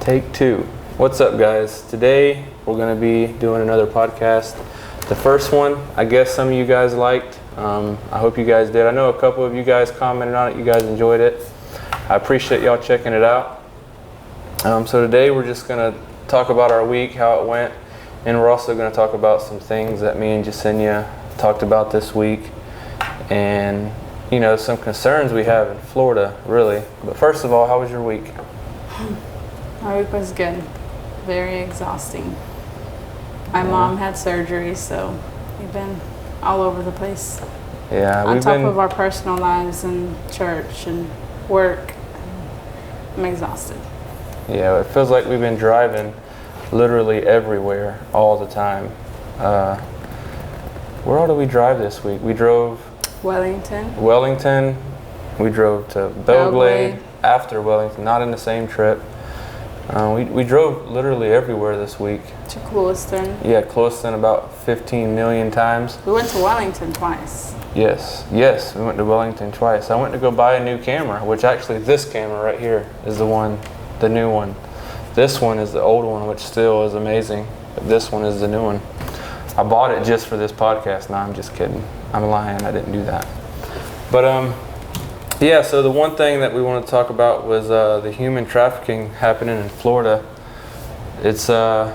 Take two. What's up, guys? Today we're going to be doing another podcast. The first one, I guess some of you guys liked. I hope you guys did. I know a couple of you guys commented on it. You guys enjoyed it. I appreciate y'all checking it out. So today we're just going to talk about our week, how it went, and we're also going to talk about some things that me and Jesenia talked about this week, and you know, some concerns we have in Florida, really. But first of all, how was your week? My week was good. Very exhausting. My mom had surgery, so we've been all over the place. Yeah, on top of our personal lives and church and work. I'm exhausted. Yeah, it feels like we've been driving literally everywhere all the time. Where all did we drive this week? We drove Wellington. We drove to Belgrade after Wellington, not in the same trip. We drove literally everywhere this week. To Clewiston. Yeah, Clewiston about 15 million times. We went to Wellington twice. Yes, we went to Wellington twice. I went to go buy a new camera, which actually this camera right here is the new one. This one is the old one, which still is amazing, but this one is the new one. I bought it just for this podcast. No, I'm just kidding. I'm lying. I didn't do that. But yeah, so the one thing that we want to talk about was the human trafficking happening in Florida. It's, I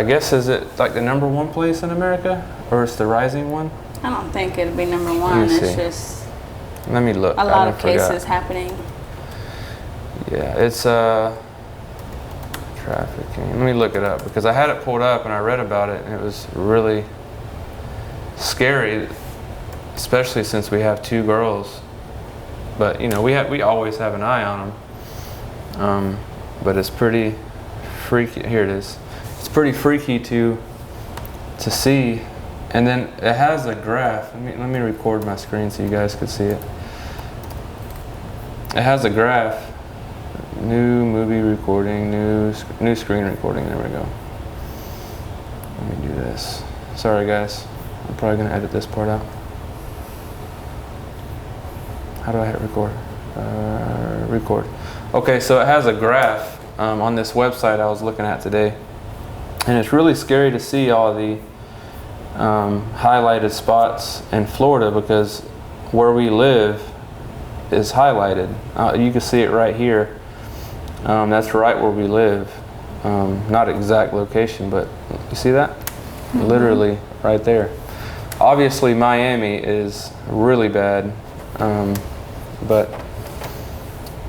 guess, is it like the number one place in America? Or it's the rising one? I don't think it'd be number one. It's just let me look. A lot of cases happening. Yeah, it's trafficking. Let me look it up because I had it pulled up and I read about it and it was really scary, especially since we have two girls. But you know, we always have an eye on them. But it's pretty freaky. Here it is. It's pretty freaky to see. And then it has a graph. Let me record my screen so you guys can see it. It has a graph. New movie recording, new screen recording. There we go. Let me do this. Sorry, guys. I'm probably gonna edit this part out. How do I hit record? Record. Okay, so it has a graph on this website I was looking at today, and it's really scary to see all the highlighted spots in Florida because where we live is highlighted. You can see it right here. That's right where we live. Not exact location, but you see that? Mm-hmm. Literally right there. Obviously, Miami is really bad. But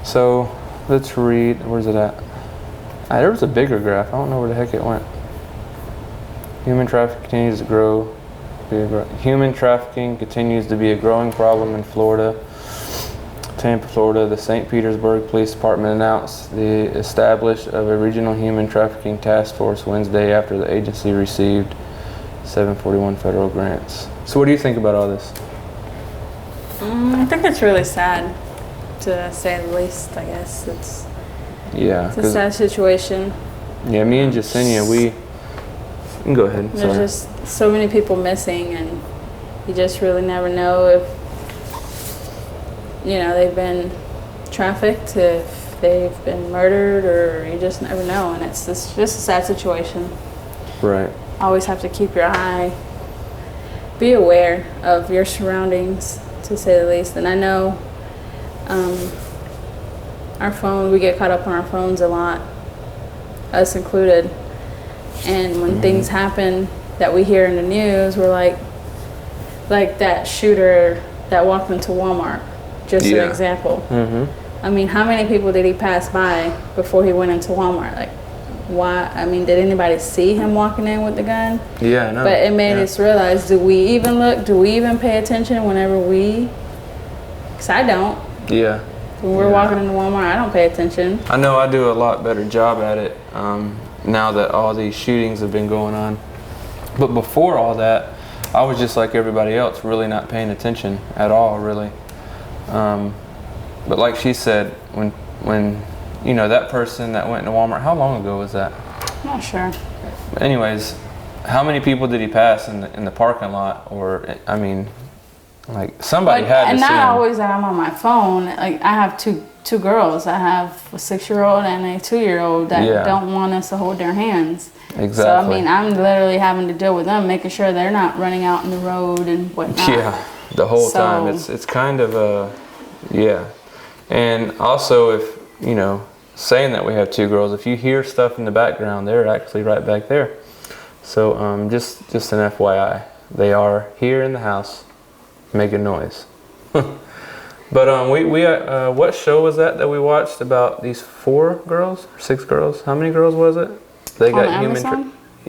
so let's read. Where's it at? There was a bigger graph. I don't know where the heck it went. Human trafficking continues to grow. Human trafficking continues to be a growing problem in Florida. Tampa, Florida. The St. Petersburg Police Department announced the establishment of a regional human trafficking task force Wednesday after the agency received 741 federal grants. So what do you think about all this? I think it's really sad, to say the least. I guess it's a sad situation. Yeah, me and Jesenia, you can go ahead. There's just so many people missing, and you just really never know if they've been trafficked, if they've been murdered, or you just never know. And it's just a sad situation. Right. Always have to keep your eye, be aware of your surroundings, to say the least. And I know we get caught up on our phones a lot, us included. And when things happen that we hear in the news, we're like that shooter that walked into Walmart, just an example. Mm-hmm. I mean, how many people did he pass by before he went into Walmart? Like, why? I mean, did anybody see him walking in with the gun? Yeah, I know. But it made us realize, do we even look? Do we even pay attention whenever because I don't. Yeah. When we're walking into Walmart, I don't pay attention. I know I do a lot better job at it now that all these shootings have been going on. But before all that, I was just like everybody else, really not paying attention at all, really. But like she said, when that person that went to Walmart, how long ago was that? Not sure. But anyways, how many people did he pass in the parking lot? Or, I mean, Like somebody had to and see not them. always that I'm on my phone. Like I have two girls. I have a 6-year-old and a 2-year-old that don't want us to hold their hands. Exactly. So I mean, I'm literally having to deal with them, making sure they're not running out in the road and whatnot. Yeah, the whole time. It's kind of And also, if you know, saying that we have 2 girls, if you hear stuff in the background, they're actually right back there. So just an FYI, they are here in the house making noise. But we what show was that we watched about these 4 girls, 6 girls? How many girls was it? They got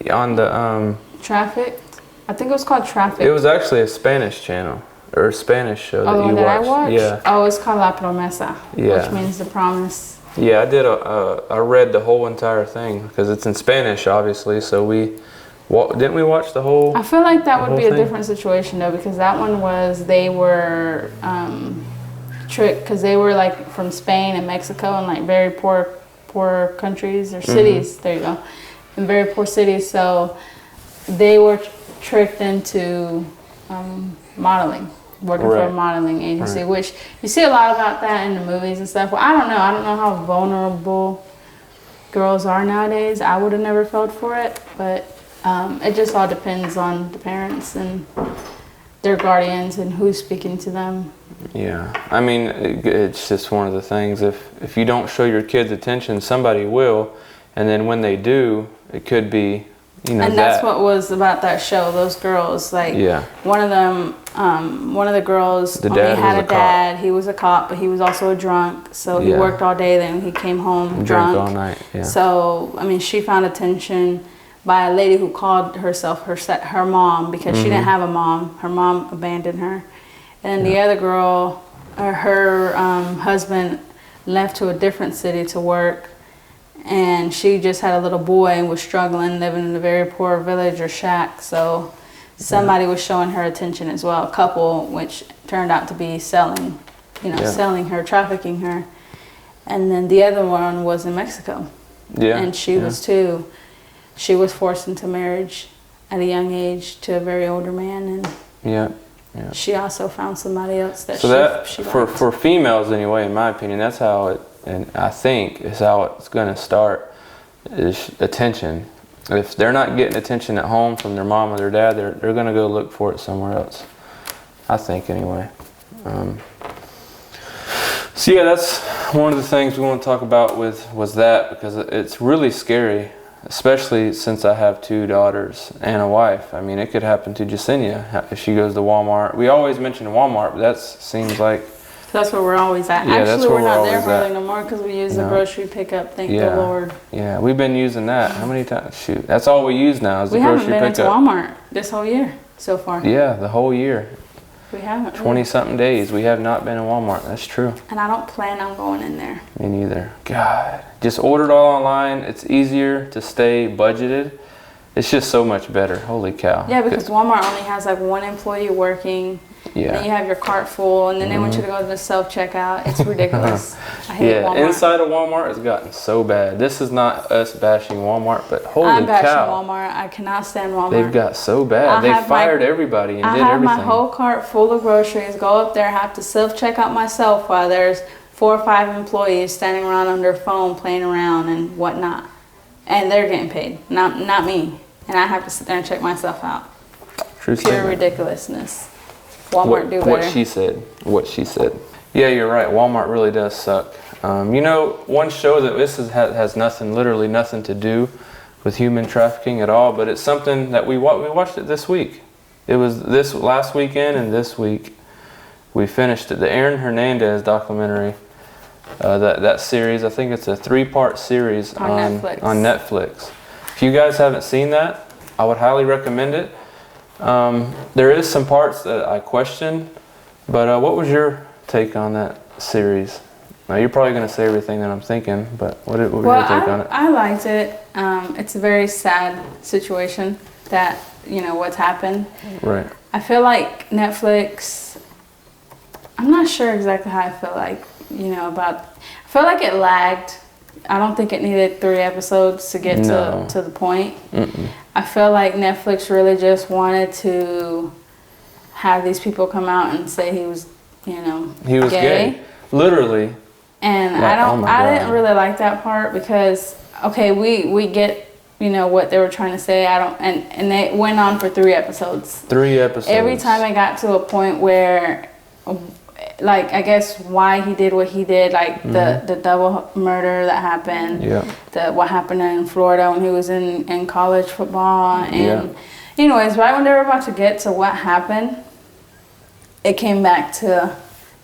on the Traffic. I think it was called Traffic. It was actually a Spanish channel or a Spanish show that you watched. I watched? Yeah. Oh, it's called La Promesa, yeah. which means the promise. Yeah, I did. I read the whole entire thing because it's in Spanish, obviously. So didn't we watch the whole? I feel like that would be a different situation though, because that one was they were tricked because they were like from Spain and Mexico and like very poor countries or cities. There you go, in very poor cities. So they were tricked into modeling. Working for a modeling agency, which you see a lot about that in the movies and stuff. Well, I don't know how vulnerable girls are nowadays. I would have never felt for it, but it just all depends on the parents and their guardians and who's speaking to them. Yeah, I mean, it's just one of the things. If you don't show your kids attention, somebody will, and then when they do, it could be. And that's what was about that show. Those girls, like one of them, one of the girls only had a dad. He was a cop, but he was also a drunk. So he worked all day. Then he came home drunk all night. Yeah. So I mean, she found attention by a lady who called herself her mom because she didn't have a mom. Her mom abandoned her, and the other girl, her husband left to a different city to work. And she just had a little boy and was struggling, living in a very poor village or shack. So somebody was showing her attention as well, a couple, which turned out to be selling her, trafficking her. And then the other one was in Mexico. Yeah. And she was too. She was forced into marriage at a young age to a very older man. And she also found somebody else that she liked. For females anyway, in my opinion, that's how it. And I think is how it's going to start is attention. If they're not getting attention at home from their mom or their dad, they're going to go look for it somewhere else. I think anyway. So yeah, that's one of the things we want to talk about was that because it's really scary, especially since I have 2 daughters and a wife. I mean, it could happen to Jesenia if she goes to Walmart. We always mention Walmart, but that seems like. That's where we're always at. Yeah, actually, we're not there hardly no more because we use the grocery pickup. Thank the Lord. Yeah, we've been using that. How many times? Shoot, that's all we use now is the grocery pickup. We haven't been into Walmart this whole year so far. Yeah, the whole year. We haven't. 20-something days. We have not been in Walmart. That's true. And I don't plan on going in there. Me neither. God, just order it all online. It's easier to stay budgeted. It's just so much better. Holy cow. Yeah, because Walmart only has like 1 employee working. Yeah. And you have your cart full, and then they want you to go to the self-checkout. It's ridiculous. I hate Walmart. Inside of Walmart has gotten so bad. This is not us bashing Walmart, but holy cow. I'm bashing Walmart. I cannot stand Walmart. They've got so bad. They fired everybody and did everything. I have my whole cart full of groceries, go up there, have to self-checkout myself while there's 4 or 5 employees standing around on their phone playing around and whatnot. And they're getting paid, not me. And I have to sit there and check myself out. True Pure ridiculousness. Walmart do better. What she said. Yeah, you're right. Walmart really does suck. One show that this has literally nothing to do with human trafficking at all, but it's something that we watched it this week. It was this last weekend and this week we finished it. The Aaron Hernandez documentary, that series. I think it's a 3-part series on Netflix. If you guys haven't seen that, I would highly recommend it. There is some parts that I question, but what was your take on that series? Now you're probably going to say everything that I'm thinking, but what was your take on it? I liked it. It's a very sad situation that, what's happened. Right. I feel like Netflix, I'm not sure exactly how I feel like, I feel like it lagged. I don't think it needed 3 episodes to get to the point. I feel like Netflix really just wanted to have these people come out and say he was, he was gay. Literally. And I didn't really like that part because, okay, we get, what they were trying to say. And they went on for 3 episodes. 3 episodes. Every time it got to a point where, like, I guess why he did what he did, like the double murder that happened, what happened in Florida when he was in college football. And anyways, right when they were about to get to what happened, it came back to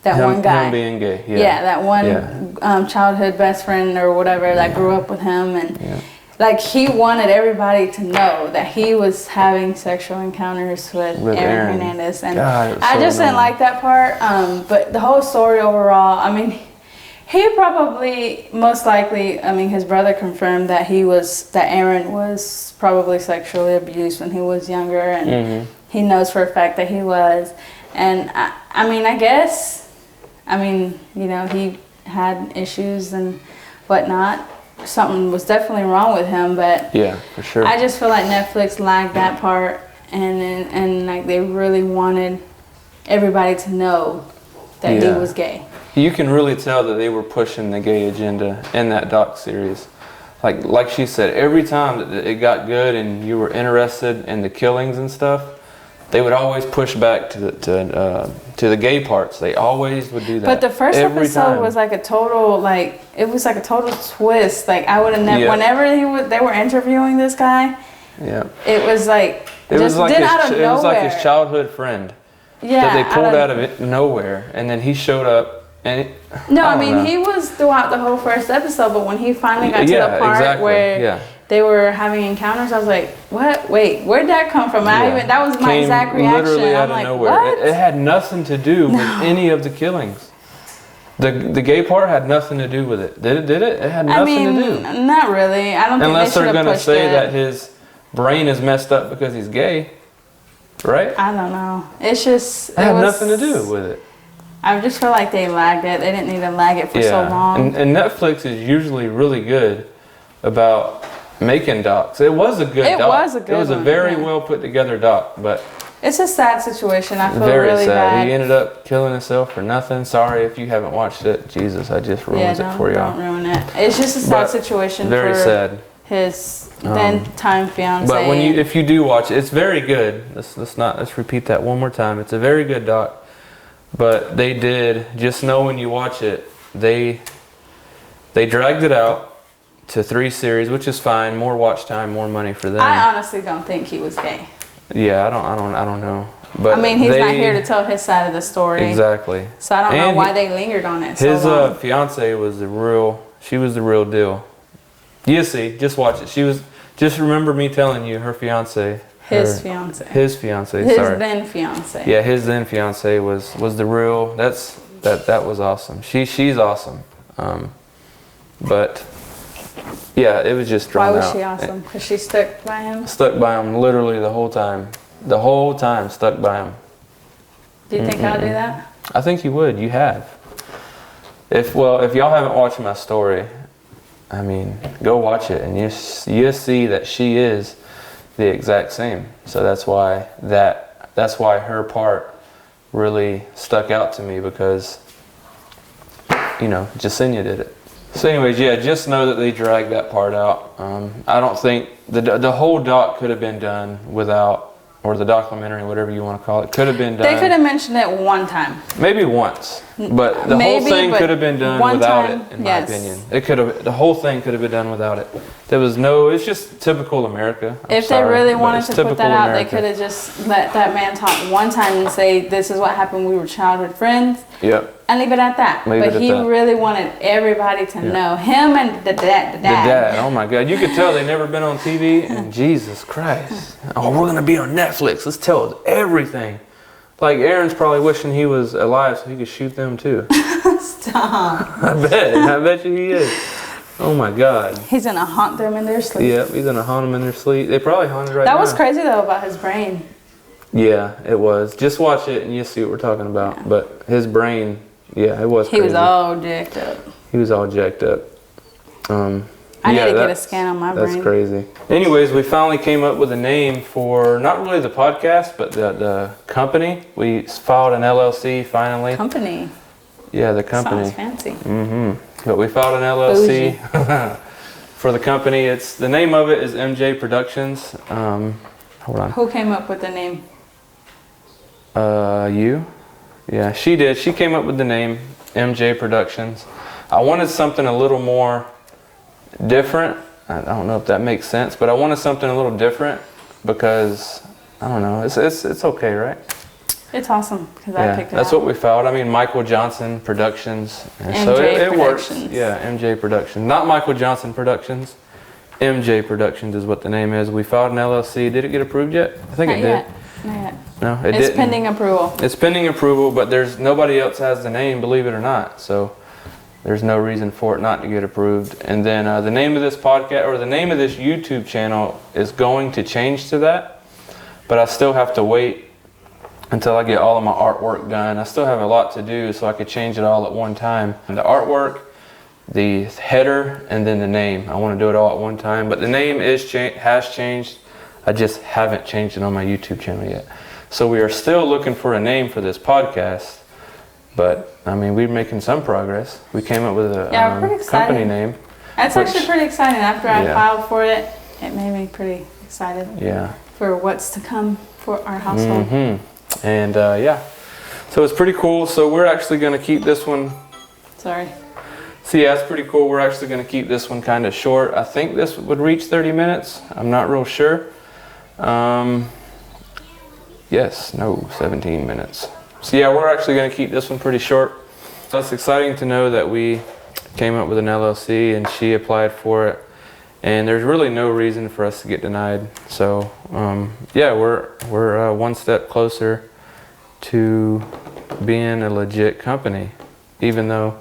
that one guy. Him being gay. Yeah, that one childhood best friend or whatever that grew up with him. And like, he wanted everybody to know that he was having sexual encounters with Aaron Hernandez. And God, I just didn't like that part. But the whole story overall, I mean, he probably, most likely, I mean, his brother confirmed that Aaron was probably sexually abused when he was younger. And he knows for a fact that he was. And I mean, I guess, he had issues and whatnot. Something was definitely wrong with him, but yeah, for sure. I just feel like Netflix lagged that part, and like they really wanted everybody to know that he was gay. You can really tell that they were pushing the gay agenda in that doc series. Like she said, every time that it got good and you were interested in the killings and stuff, they would always push back to the gay parts. They always would do that. But the first episode was like a total twist. Like, I would have never. Whenever they were interviewing this guy, it was like it was like his childhood friend. Yeah, that they pulled out of nowhere, and then he showed up. And he was throughout the whole first episode, but when he finally got to the part where they were having encounters, I was like, what? Wait, where'd that come from? That was my exact reaction. Literally out of nowhere. What? It had nothing to do with any of the killings. The gay part had nothing to do with it. Did it? It had nothing to do. Not really. I don't think unless they they're going to say that his brain is messed up because he's gay, right? I don't know. It's just... It had nothing to do with it. I just feel like they lagged it. They didn't need to lag it for so long. And Netflix is usually really good about making docs. It was a good doc. It was a very well put together doc, but it's a sad situation. I feel very really sad. bad. He ended up killing himself for nothing. Sorry if you haven't watched it. Jesus, I just ruins it for y'all. Don't ruin it. It's just a sad situation. Very sad. His then time fiance. But if you do watch it, it's very good. Let's repeat that one more time. It's a very good doc. But they did, just know when you watch it, they dragged it out to 3 series, which is fine. More watch time, more money for them. I honestly don't think he was gay. Yeah, I don't know. But I mean, he's not here to tell his side of the story. Exactly. So I don't know why they lingered on it so long. His fiance was the real deal. You see, just watch it. Just remember me telling you her fiance. His fiance. His then fiance. Yeah, his then fiance was the real. That was awesome. She's awesome. But yeah, it was just drawn out. Why was she awesome? Because she stuck by him. Stuck by him literally the whole time. The whole time stuck by him. Do you think I'll do that? I think you would. You have. If y'all haven't watched my story, I mean, go watch it and you see that she is the exact same. So that's why her part really stuck out to me, because Jesenia did it. So anyways, just know that they dragged that part out. I don't think the whole doc could have been done without, or the documentary, whatever you want to call it, could have been done. They could have mentioned it one time. Maybe once, but the whole thing could have been done without it, in my opinion. The whole thing could have been done without it. It's just typical America. If they really wanted to put that out, they could have just let that man talk one time and say, this is what happened, we were childhood friends. Yep. And leave it at that. But he really wanted everybody to know. Him and the dad. The dad. Oh my God. You could tell they'd never been on TV. And Jesus Christ. Oh, we're going to be on Netflix. Let's tell us everything. Like, Aaron's probably wishing he was alive so he could shoot them too. Stop. I bet you he is. Oh my God. He's going to haunt them in their sleep. Yep, he's going to haunt them in their sleep. They probably haunted right now. That was crazy though about his brain. Yeah, it was. Just watch it and you'll see what we're talking about. Yeah. But his brain... Yeah, it was crazy. He was all jacked up. He was all jacked up. I need to get a scan on my brain. That's crazy. Anyways, we finally came up with a name for not really the podcast, but the company. We filed an LLC finally. Company. Yeah, the company. Sounds fancy. But we filed an LLC for the company. It's the name of it is MJ Productions. Hold on. Who came up with the name? You? Yeah, she did. She came up with the name MJ Productions. I wanted something a little more different. I don't know if that makes sense, but I wanted something a little different because I don't know. It's okay, right? It's awesome because I picked it that's out. what we filed. I mean, Michael Johnson Productions, and MJ so it works. Productions. Yeah, MJ Productions, not Michael Johnson Productions. MJ Productions is what the name is. We filed an LLC. Did it get approved yet? I think it did. Not yet. No, it didn't. It's pending approval. It's pending approval, but there's nobody else has the name, believe it or not. So there's no reason for it not to get approved. And then the name of this podcast, or the name of this YouTube channel, is going to change to that. But I still have to wait until I get all of my artwork done. I still have a lot to do, so I could change it all at one time. And the artwork, the header, and then the name. I want to do it all at one time. But the name has changed. I just haven't changed it on my YouTube channel yet. So we are still looking for a name for this podcast. But I mean, we're making some progress. We came up with a company name. That's actually pretty exciting. After I filed for it, it made me pretty excited. Yeah. For what's to come for our household. And so it's pretty cool. So we're actually going to keep this one. Sorry. So yeah, it's pretty cool. We're actually going to keep this one kind of short. I think this would reach 30 minutes. I'm not real sure. 17 minutes. So yeah, we're actually going to keep this one pretty short. So it's exciting to know that we came up with an LLC and she applied for it. And there's really no reason for us to get denied. So we're one step closer to being a legit company, even though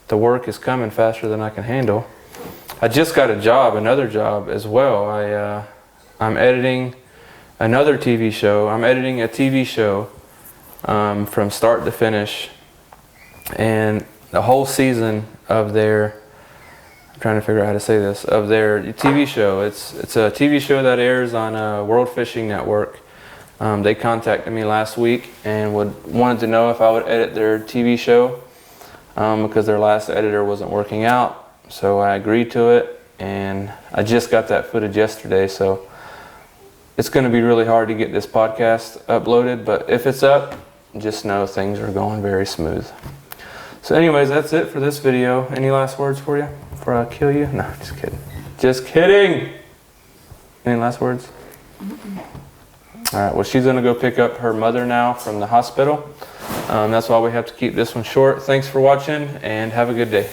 the work is coming faster than I can handle. I just got another job as well. I'm editing another TV show. I'm editing a TV show from start to finish, and the whole season of their, I'm trying to figure out how to say this, of their TV show. It's a TV show that airs on World Fishing Network. They contacted me last week and wanted to know if I would edit their TV show because their last editor wasn't working out. So I agreed to it, and I just got that footage yesterday. So it's going to be really hard to get this podcast uploaded, but if it's up, just know things are going very smooth. So anyways, that's it for this video. Any last words for you before I kill you? No, just kidding. Just kidding. Any last words? All right, well, she's going to go pick up her mother now from the hospital. That's why we have to keep this one short. Thanks for watching, and have a good day.